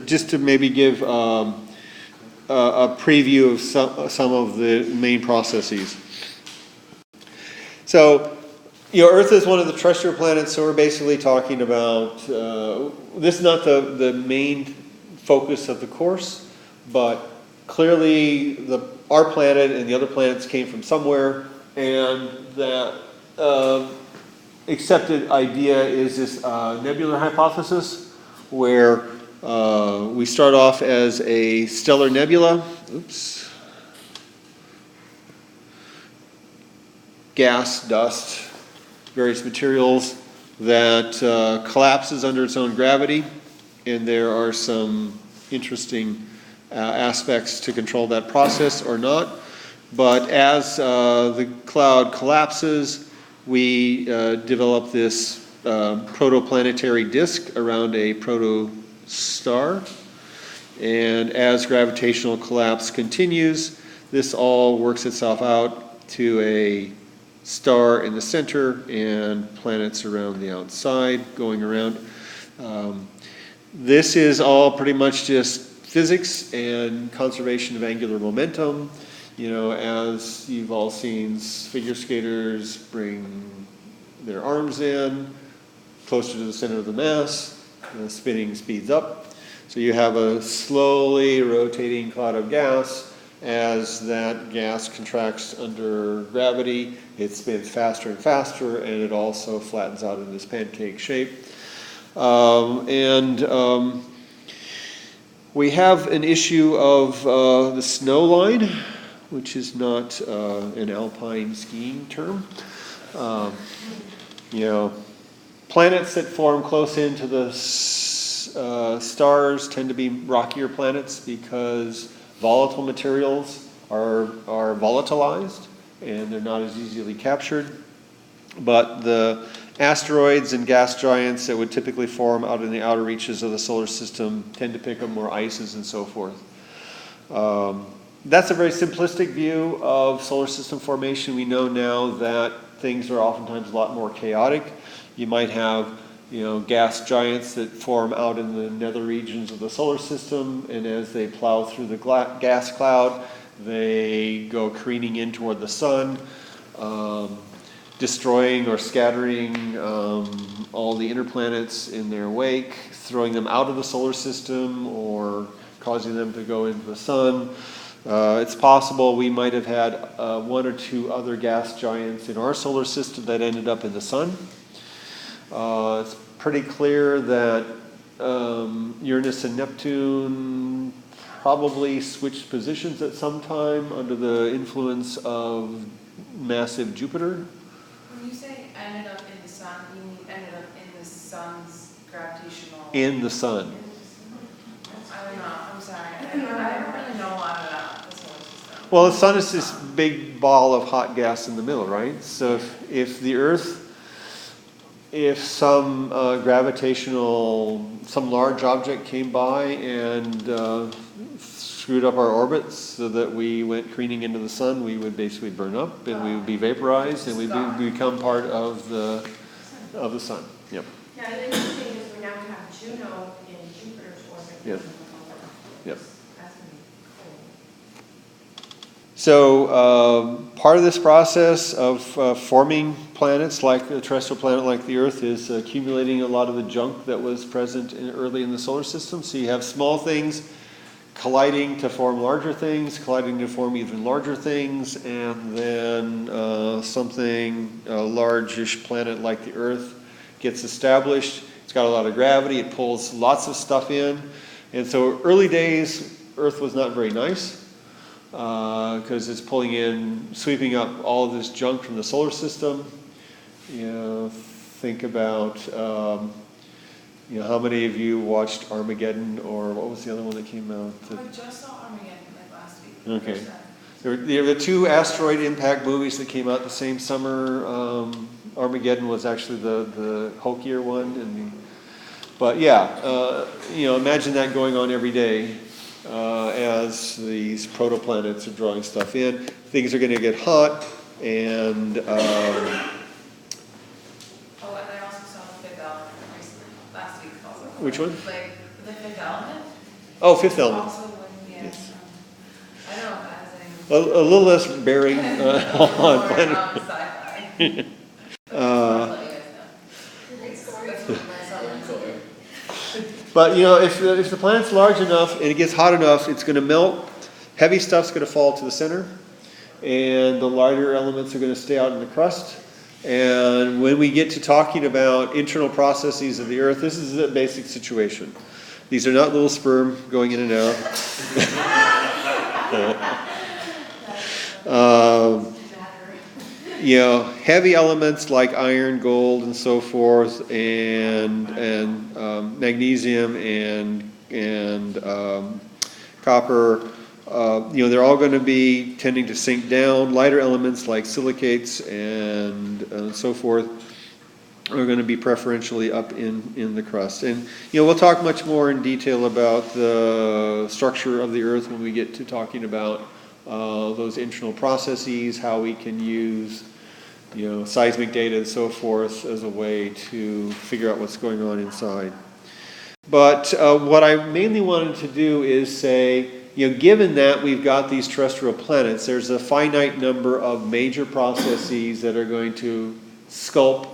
just to maybe give a preview of some of the main processes. So, Earth is one of the terrestrial planets, so we're basically talking about, this is not the main focus of the course, but clearly our planet and the other planets came from somewhere, and that accepted idea is this nebular hypothesis, where we start off as a stellar nebula. Gas, dust, various materials that collapses under its own gravity, and there are some interesting aspects to control that process or not. But as the cloud collapses, we develop this protoplanetary disk around a protostar. And as gravitational collapse continues, this all works itself out to a star in the center and planets around the outside going around. This is all pretty much just physics and conservation of angular momentum. As you've all seen, figure skaters bring their arms in closer to the center of the mass, the spinning speeds up. So you have a slowly rotating cloud of gas. As that gas contracts under gravity, it spins faster and faster, and it also flattens out in this pancake shape. We have an issue of the snow line, which is not an alpine skiing term. Planets that form close into the stars tend to be rockier planets because volatile materials are volatilized and they're not as easily captured. But the asteroids and gas giants that would typically form out in the outer reaches of the solar system tend to pick up more ices and so forth. That's a very simplistic view of solar system formation. We know now that things are oftentimes a lot more chaotic. You might have gas giants that form out in the nether regions of the solar system, and as they plow through the gas cloud, they go careening in toward the sun, destroying or scattering all the inner planets in their wake, throwing them out of the solar system or causing them to go into the sun. It's possible we might have had one or two other gas giants in our solar system that ended up in the sun. It's pretty clear that Uranus and Neptune probably switched positions at some time under the influence of massive Jupiter. When you say ended up in the sun, you mean ended up in the sun's gravitational... In the sun. I don't know, I'm sorry. I don't really know a lot about the solar system. Well, the sun is this big ball of hot gas in the middle, right? So if the Earth... If some some large object came by and screwed up our orbits so that we went careening into the sun, we would basically burn up and we would be vaporized and we would become part of the sun. Yep. Yeah, the interesting is we now have Juno in Jupiter's orbit. Yep. Yep. That's going to be cool. So part of this process of forming planets like a terrestrial planet like the Earth is accumulating a lot of the junk that was present early in the solar system. So you have small things colliding to form larger things, colliding to form even larger things, and then something, a largish planet like the Earth gets established. It's got a lot of gravity, it pulls lots of stuff in. And so early days, Earth was not very nice. Because it's sweeping up all of this junk from the solar system. Think about, how many of you watched Armageddon, or what was the other one that came out? I just saw Armageddon last week. Okay. There were two asteroid impact movies that came out the same summer. Armageddon was actually the hulkier one, but yeah, imagine that going on every day. As these protoplanets are drawing stuff in, things are going to get hot, and and I also saw the fifth element recently, last week also. Which one? Like the fifth element. Oh, Fifth Element. Also, when, yeah. Yes. I don't know if that has anything. A little less bearing on More, planet. sci-fi. Uh, I'll let you guys know. That's what my son likes. But you know, if the planet's large enough and it gets hot enough, it's going to melt. Heavy stuff's going to fall to the center, and the lighter elements are going to stay out in the crust. And when we get to talking about internal processes of the Earth, this is a basic situation. These are not little sperm going in and out. You know, heavy elements like iron, gold, and so forth, and magnesium and copper. You know, they're all going to be tending to sink down. Lighter elements like silicates and so forth are going to be preferentially up in the crust. And you know, we'll talk much more in detail about the structure of the Earth when we get to talking about those internal processes, how we can use, you know, seismic data and so forth as a way to figure out what's going on inside. But what I mainly wanted to do is say, you know, given that we've got these terrestrial planets, there's a finite number of major processes that are going to sculpt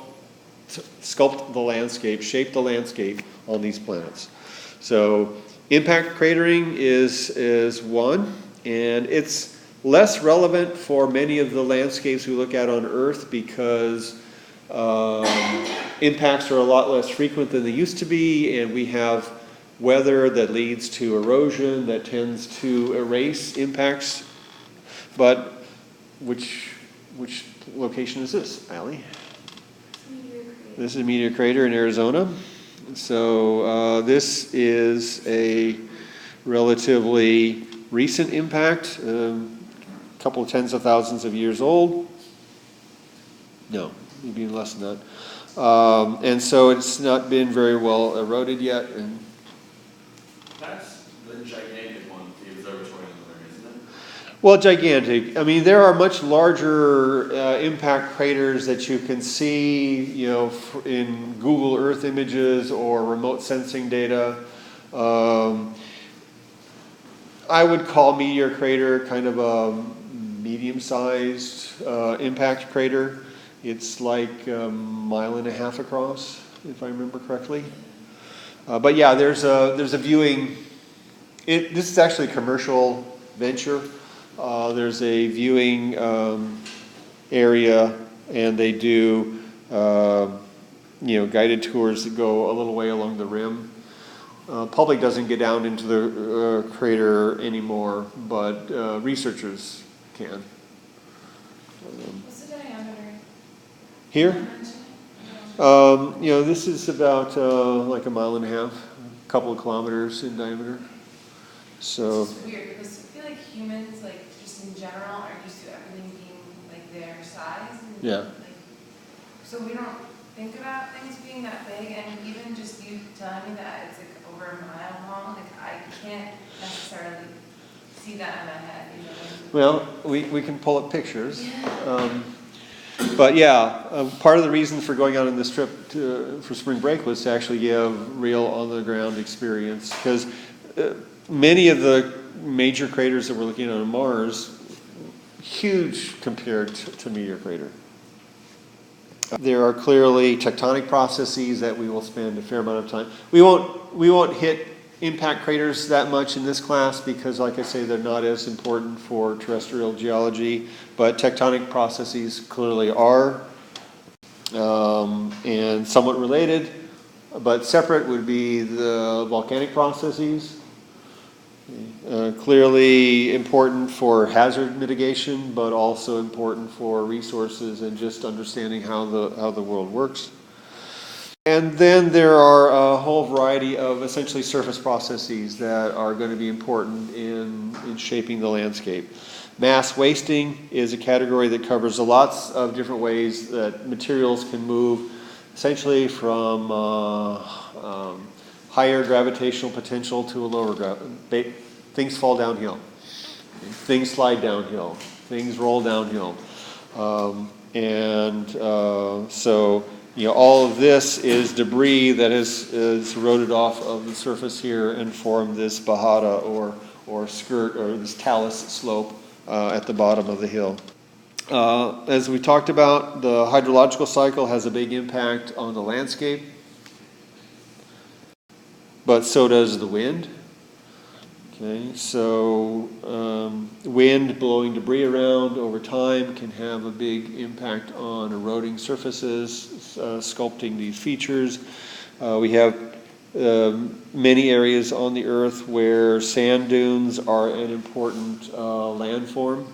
the landscape, shape the landscape on these planets. So impact cratering is one, and it's less relevant for many of the landscapes we look at on Earth because impacts are a lot less frequent than they used to be, and we have weather that leads to erosion that tends to erase impacts. But which location is this, Allie? This is a meteor crater in Arizona. So this is a relatively recent impact, a couple of tens of thousands of years old. No, maybe less than that. And so it's not been very well eroded yet. And that's the gigantic one, the observatory in the isn't it? well, gigantic. I mean, there are much larger impact craters that you can see, you know, in Google Earth images or remote sensing data. I would call meteor crater kind of a medium-sized impact crater. It's like a mile and a half across, if I remember correctly. But yeah, there's a viewing. This is actually a commercial venture. There's a viewing area, and they do you know, guided tours that go a little way along the rim. Public doesn't get down into the crater anymore, but researchers can. What's the diameter? Here, you know, this is about like a mile and a half, a couple of kilometers in diameter. So It's just weird because I feel like humans, like just in general, are used to everything being like their size. And, yeah. like, so we don't think about things being that big, and even just you telling me that it's like over a mile long, like I can't necessarily see that in my head. You know? Well, we can pull up pictures. But yeah, part of the reason for going out on this trip for spring break was to actually give real on-the-ground experience, because many of the major craters that we're looking at on Mars, huge compared to meteor crater. There are clearly tectonic processes that we will spend a fair amount of time. We won't hit impact craters that much in this class because, like I say, they're not as important for terrestrial geology, but tectonic processes clearly are, and somewhat related, but separate would be the volcanic processes. Clearly important for hazard mitigation, but also important for resources and just understanding how the world works. And then there are a whole variety of essentially surface processes that are going to be important in shaping the landscape. Mass wasting is a category that covers lots of different ways that materials can move, essentially from higher gravitational potential to a lower things fall downhill, things slide downhill, things roll downhill, so all of this is debris that is eroded off of the surface here and formed this bahada or skirt or this talus slope at the bottom of the hill. As we talked about, the hydrological cycle has a big impact on the landscape, but so does the wind. Okay, so wind blowing debris around over time can have a big impact on eroding surfaces, sculpting these features. We have many areas on the Earth where sand dunes are an important landform.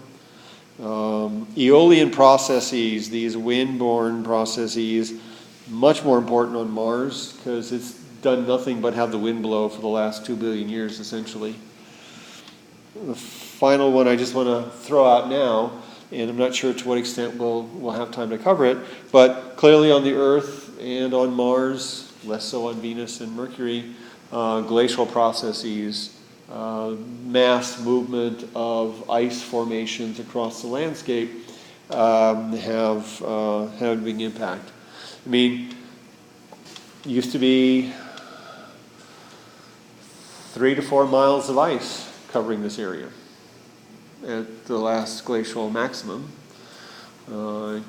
Aeolian processes, these wind-borne processes, much more important on Mars because it's done nothing but have the wind blow for the last 2 billion years, essentially. The final one I just want to throw out now, and I'm not sure to what extent we'll have time to cover it, but clearly on the Earth and on Mars, less so on Venus and Mercury, glacial processes, mass movement of ice formations across the landscape have a big impact. I mean, it used to be 3 to 4 miles of ice covering this area at the last glacial maximum.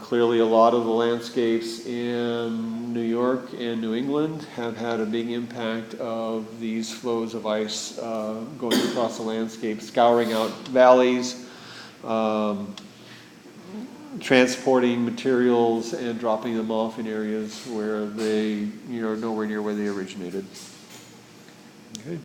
Clearly, a lot of the landscapes in New York and New England have had a big impact of these flows of ice going across the landscape, scouring out valleys, transporting materials and dropping them off in areas where they are nowhere near where they originated. Okay.